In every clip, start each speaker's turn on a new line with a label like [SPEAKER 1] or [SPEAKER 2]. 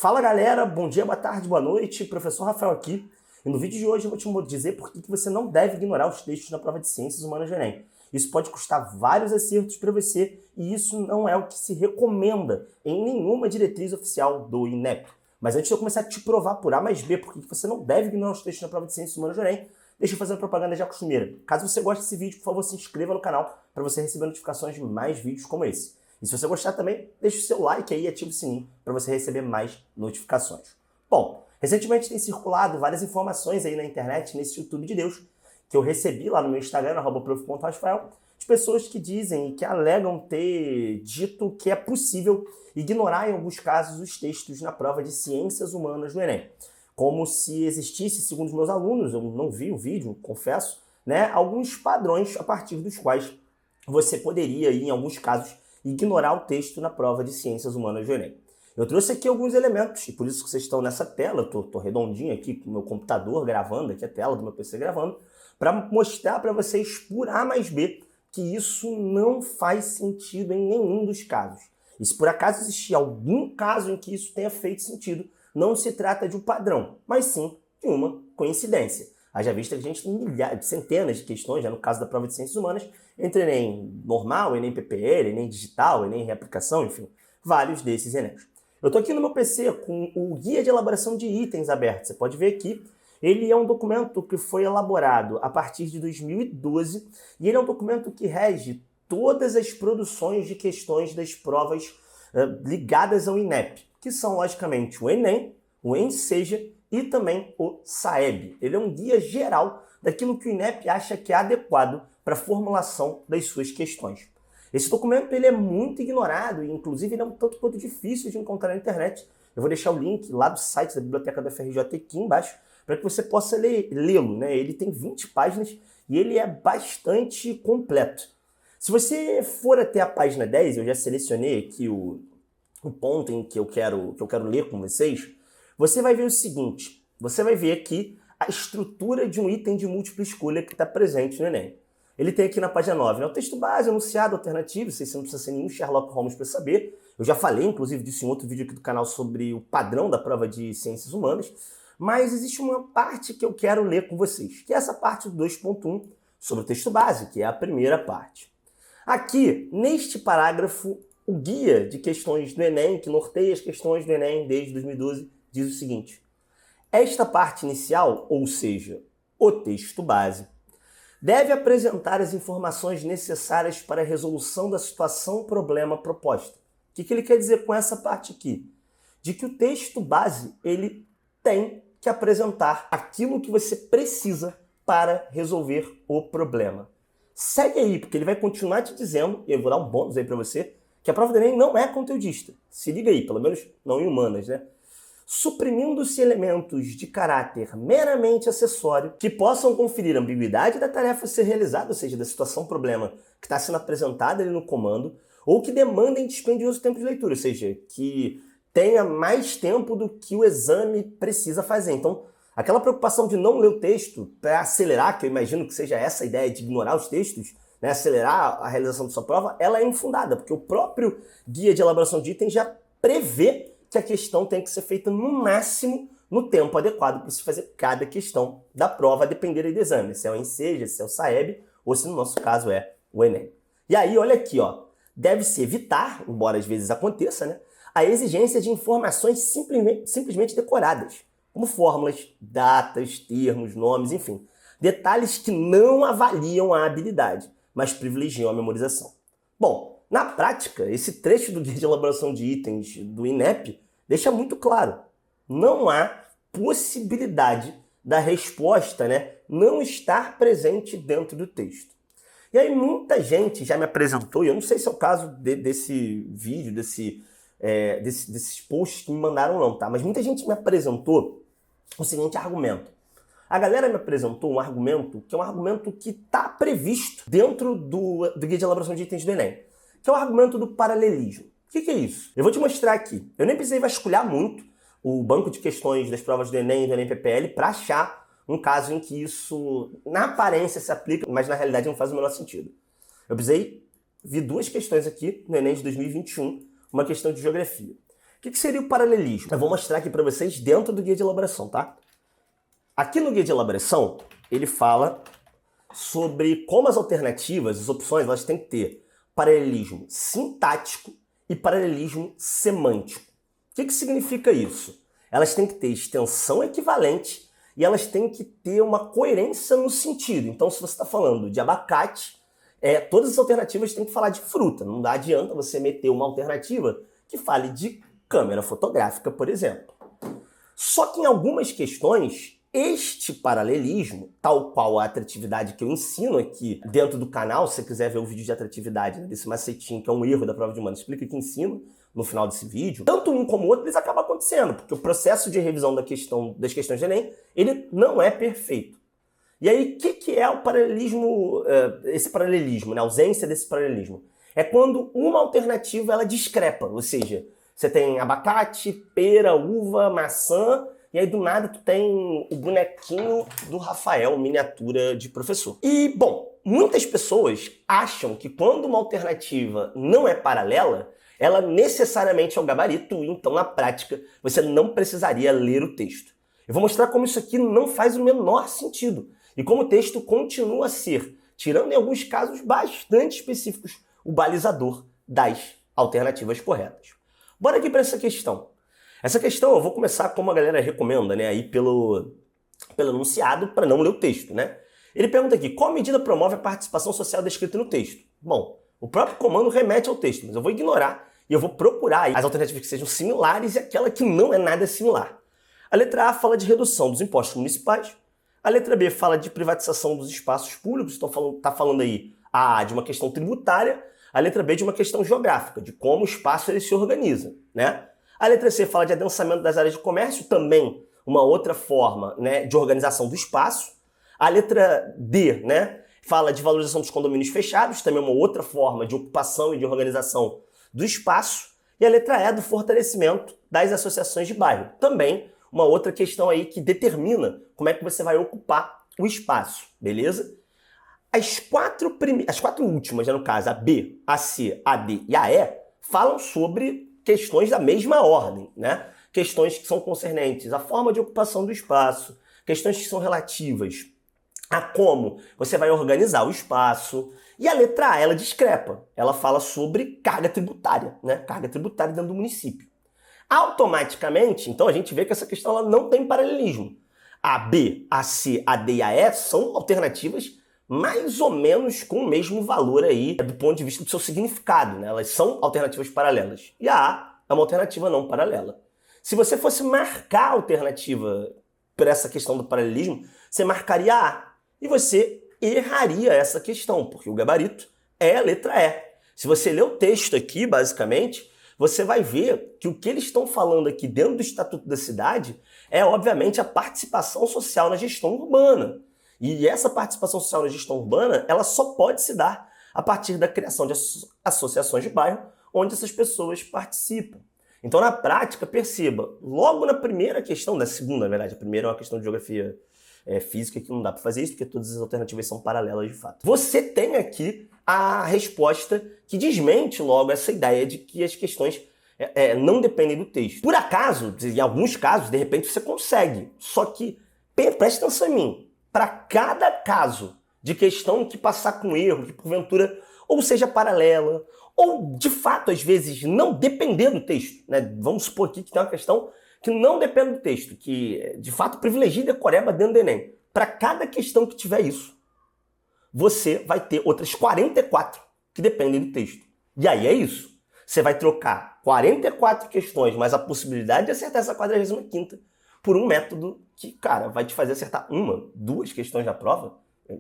[SPEAKER 1] Fala galera, bom dia, boa tarde, boa noite, professor Rafael aqui. E no vídeo de hoje eu vou te dizer por que você não deve ignorar os textos na prova de Ciências Humanas do Enem. Isso pode custar vários acertos para você e isso não é o que se recomenda em nenhuma diretriz oficial do INEP. Mas antes de eu começar a te provar por A mais B por que você não deve ignorar os textos na prova de Ciências Humanas do Enem, deixa eu fazer uma propaganda já costumeira. Caso você goste desse vídeo, por favor, se inscreva no canal para você receber notificações de mais vídeos como esse. E se você gostar também, deixa o seu like aí e ativa o sininho para você receber mais notificações. Bom, recentemente tem circulado várias informações aí na internet, nesse YouTube de Deus, que eu recebi lá no meu Instagram, @prof.rafael, de pessoas que dizem e que alegam ter dito que é possível ignorar em alguns casos os textos na prova de Ciências Humanas do Enem. Como se existisse, segundo os meus alunos, eu não vi o vídeo, confesso, né, alguns padrões a partir dos quais você poderia, em alguns casos, ignorar o texto na prova de Ciências Humanas do Enem. Eu trouxe aqui alguns elementos, e por isso que vocês estão nessa tela, eu tô redondinho aqui com o meu computador gravando, aqui a tela do meu PC gravando, para mostrar para vocês por A mais B que isso não faz sentido em nenhum dos casos. E se por acaso existir algum caso em que isso tenha feito sentido, não se trata de um padrão, mas sim de uma coincidência. Haja vista que a gente tem milhares, centenas de questões, já no caso da prova de Ciências Humanas, entre Enem normal, Enem PPL, Enem digital, Enem reaplicação, enfim, vários desses Enems. Eu estou aqui no meu PC com o Guia de Elaboração de Itens aberto. Você pode ver aqui, ele é um documento que foi elaborado a partir de 2012 e ele é um documento que rege todas as produções de questões das provas ligadas ao INEP, que são, logicamente, o Enem, o Enseja e também o SAEB. Ele é um guia geral daquilo que o INEP acha que é adequado para a formulação das suas questões. Esse documento ele é muito ignorado e, inclusive, ele é um tanto quanto difícil de encontrar na internet. Eu vou deixar o link lá do site da Biblioteca da FRJ aqui embaixo para que você possa lê-lo, né? Ele tem 20 páginas e ele é bastante completo. Se você for até a página 10, eu já selecionei aqui o ponto em que eu quero ler com vocês, você vai ver o seguinte, você vai ver aqui a estrutura de um item de múltipla escolha que está presente no Enem. Ele tem aqui na página 9, né, o texto base, enunciado, alternativo, você não precisa ser nenhum Sherlock Holmes para saber. Eu já falei, inclusive, disso em outro vídeo aqui do canal sobre o padrão da prova de Ciências Humanas, mas existe uma parte que eu quero ler com vocês, que é essa parte do 2.1 sobre o texto base, que é a primeira parte. Aqui, neste parágrafo, o guia de questões do Enem, que norteia as questões do Enem desde 2012, diz o seguinte: esta parte inicial, ou seja, o texto base, deve apresentar as informações necessárias para a resolução da situação-problema proposta. O que ele quer dizer com essa parte aqui? De que o texto base ele tem que apresentar aquilo que você precisa para resolver o problema. Segue aí, porque ele vai continuar te dizendo, e eu vou dar um bônus aí para você, que a prova do Enem não é conteudista. Se liga aí, pelo menos não em humanas, né? Suprimindo-se elementos de caráter meramente acessório que possam conferir a ambiguidade da tarefa a ser realizada, ou seja, da situação-problema que está sendo apresentada ali no comando, ou que demandem dispendioso tempo de leitura, ou seja, que tenha mais tempo do que o exame precisa fazer. Então, aquela preocupação de não ler o texto para acelerar, que eu imagino que seja essa a ideia de ignorar os textos, né, acelerar a realização da sua prova, ela é infundada, porque o próprio guia de elaboração de itens já prevê que a questão tem que ser feita no máximo no tempo adequado para se fazer cada questão da prova, a depender do exame, se é o Enseja, se é o SAEB, ou se no nosso caso é o Enem. E aí, olha aqui, ó, deve-se evitar, embora às vezes aconteça, né, a exigência de informações simplesmente decoradas, como fórmulas, datas, termos, nomes, enfim, detalhes que não avaliam a habilidade, mas privilegiam a memorização. Bom, na prática, esse trecho do guia de elaboração de itens do INEP deixa muito claro, não há possibilidade da resposta, né, não estar presente dentro do texto. E aí muita gente já me apresentou, e eu não sei se é o caso desse vídeo, desses posts que me mandaram ou não, tá? Mas muita gente me apresentou o seguinte argumento. A galera me apresentou um argumento que é um argumento que está previsto dentro do guia de elaboração de itens do Enem, que é o argumento do paralelismo. O que é isso? Eu vou te mostrar aqui. Eu nem precisei vasculhar muito o banco de questões das provas do Enem e do Enem PPL para achar um caso em que isso, na aparência, se aplica, mas na realidade não faz o menor sentido. Eu vi duas questões aqui no Enem de 2021, uma questão de geografia. O que seria o paralelismo? Eu vou mostrar aqui para vocês dentro do guia de elaboração, tá? Aqui no guia de elaboração, ele fala sobre como as alternativas, as opções, elas têm que ter paralelismo sintático e paralelismo semântico. O que significa isso? Elas têm que ter extensão equivalente e elas têm que ter uma coerência no sentido. Então, se você está falando de abacate, todas as alternativas têm que falar de fruta. Não adianta você meter uma alternativa que fale de câmera fotográfica, por exemplo. Só que em algumas questões, este paralelismo, tal qual a atratividade que eu ensino aqui dentro do canal, se você quiser ver o vídeo de atratividade, desse macetinho, que é um erro da prova de humanas, explica que ensino no final desse vídeo, tanto um como o outro, eles acabam acontecendo, porque o processo de revisão das questões de Enem, ele não é perfeito. E aí, o que é o paralelismo, esse paralelismo, né? A ausência desse paralelismo? É quando uma alternativa ela discrepa, ou seja, você tem abacate, pera, uva, maçã, e aí do nada tu tem o bonequinho do Rafael, miniatura de professor. E, bom, muitas pessoas acham que quando uma alternativa não é paralela, ela necessariamente é o gabarito, então na prática você não precisaria ler o texto. Eu vou mostrar como isso aqui não faz o menor sentido e como o texto continua a ser, tirando em alguns casos bastante específicos, o balizador das alternativas corretas. Bora aqui para essa questão. Essa questão eu vou começar como a galera recomenda, né, aí pelo enunciado para não ler o texto, né? Ele pergunta aqui, qual medida promove a participação social descrita no texto? Bom, o próprio comando remete ao texto, mas eu vou ignorar e eu vou procurar as alternativas que sejam similares e aquela que não é nada similar. A letra A fala de redução dos impostos municipais, a letra B fala de privatização dos espaços públicos, está falando aí a A de uma questão tributária, a letra B de uma questão geográfica, de como o espaço ele se organiza, né? A letra C fala de adensamento das áreas de comércio, também uma outra forma, né, de organização do espaço. A letra D, né, fala de valorização dos condomínios fechados, também uma outra forma de ocupação e de organização do espaço. E a letra E do fortalecimento das associações de bairro, também uma outra questão aí que determina como é que você vai ocupar o espaço, beleza? As quatro últimas, né, no caso, a B, a C, a D e a E, falam sobre questões da mesma ordem, né? Questões que são concernentes à forma de ocupação do espaço, questões que são relativas a como você vai organizar o espaço. E a letra A, ela discrepa. Ela fala sobre carga tributária, né? Carga tributária dentro do município. Automaticamente, então, a gente vê que essa questão ela não tem paralelismo. A B, a C, a D e a E são alternativas mais ou menos com o mesmo valor aí do ponto de vista do seu significado, né? Elas são alternativas paralelas. E a A é uma alternativa não paralela. Se você fosse marcar a alternativa por essa questão do paralelismo, você marcaria a A. E você erraria essa questão, porque o gabarito é a letra E. Se você ler o texto aqui, basicamente, você vai ver que o que eles estão falando aqui dentro do Estatuto da Cidade é, obviamente, a participação social na gestão urbana. E essa participação social na gestão urbana, ela só pode se dar a partir da criação de associações de bairro, onde essas pessoas participam. Então, na prática, perceba, logo na primeira questão, na segunda, na verdade, a primeira é uma questão de geografia física, que não dá para fazer isso, porque todas as alternativas são paralelas de fato. Você tem aqui a resposta que desmente logo essa ideia de que as questões não dependem do texto. Por acaso, em alguns casos, de repente você consegue, só que preste atenção em mim. Para cada caso de questão que passar com erro, que porventura ou seja paralela, ou de fato, às vezes, não depender do texto, né? Vamos supor aqui que tem uma questão que não depende do texto, que de fato privilegia decoreba dentro do Enem. Para cada questão que tiver isso, você vai ter outras 44 que dependem do texto. E aí é isso. Você vai trocar 44 questões, mais a possibilidade de acertar essa 45ª por um método que, cara, vai te fazer acertar uma, duas questões na prova?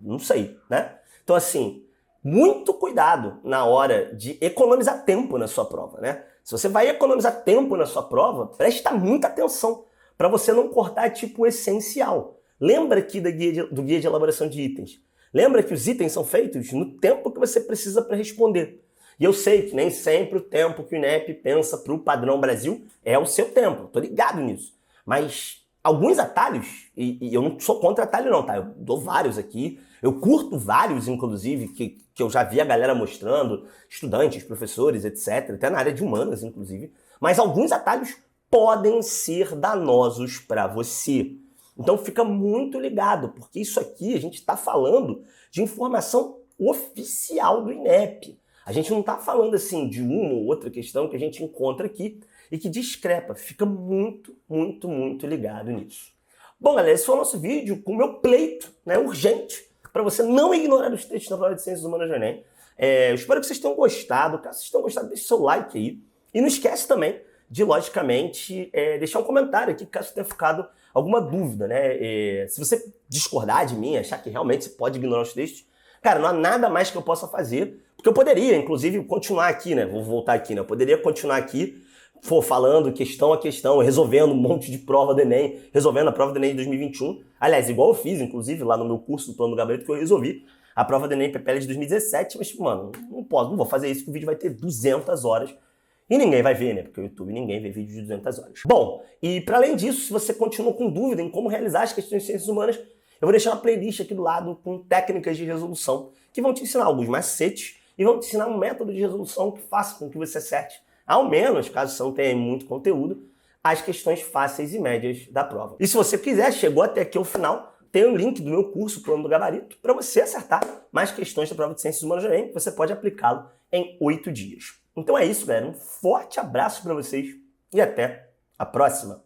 [SPEAKER 1] Não sei, né? Então, assim, muito cuidado na hora de economizar tempo na sua prova, né? Se você vai economizar tempo na sua prova, presta muita atenção para você não cortar tipo o essencial. Lembra aqui do guia de elaboração de itens. Lembra que os itens são feitos no tempo que você precisa para responder. E eu sei que nem sempre o tempo que o INEP pensa para o padrão Brasil é o seu tempo. Tô ligado nisso. Mas alguns atalhos, e eu não sou contra atalho não, tá? Eu dou vários aqui. Eu curto vários, inclusive, que eu já vi a galera mostrando, estudantes, professores, etc. Até na área de humanas, inclusive. Mas alguns atalhos podem ser danosos para você. Então fica muito ligado, porque isso aqui a gente está falando de informação oficial do INEP. A gente não está falando assim de uma ou outra questão que a gente encontra aqui e que discrepa. Fica muito, muito, muito ligado nisso. Bom, galera, esse foi o nosso vídeo com o meu pleito, né, urgente, para você não ignorar os textos da prova de Ciências Humanas do Enem. Eu espero que vocês tenham gostado. Caso vocês tenham gostado, deixe seu like aí. E não esquece também de, logicamente, deixar um comentário aqui, caso tenha ficado alguma dúvida, né? Se você discordar de mim, achar que realmente você pode ignorar os textos, cara, não há nada mais que eu possa fazer, porque eu poderia, inclusive, continuar aqui, né? Vou voltar aqui, né? Eu poderia continuar aqui, falando questão a questão, resolvendo um monte de prova do Enem, resolvendo a prova do Enem de 2021. Aliás, igual eu fiz, inclusive, lá no meu curso do Plano do Gabarito, que eu resolvi a prova do Enem PPL de 2017, mas, mano, não vou fazer isso, porque o vídeo vai ter 200 horas. E ninguém vai ver, né? Porque o YouTube ninguém vê vídeo de 200 horas. Bom, e para além disso, se você continua com dúvida em como realizar as questões de ciências humanas, eu vou deixar uma playlist aqui do lado com técnicas de resolução, que vão te ensinar alguns macetes e vão te ensinar um método de resolução que faça com que você acerte, ao menos, caso você não tenha muito conteúdo, as questões fáceis e médias da prova. E se você quiser, chegou até aqui ao final, tem um link do meu curso, Plano do Gabarito, para você acertar mais questões da prova de Ciências Humanas do Enem, que você pode aplicá-lo em 8 dias. Então é isso, galera. Um forte abraço para vocês e até a próxima!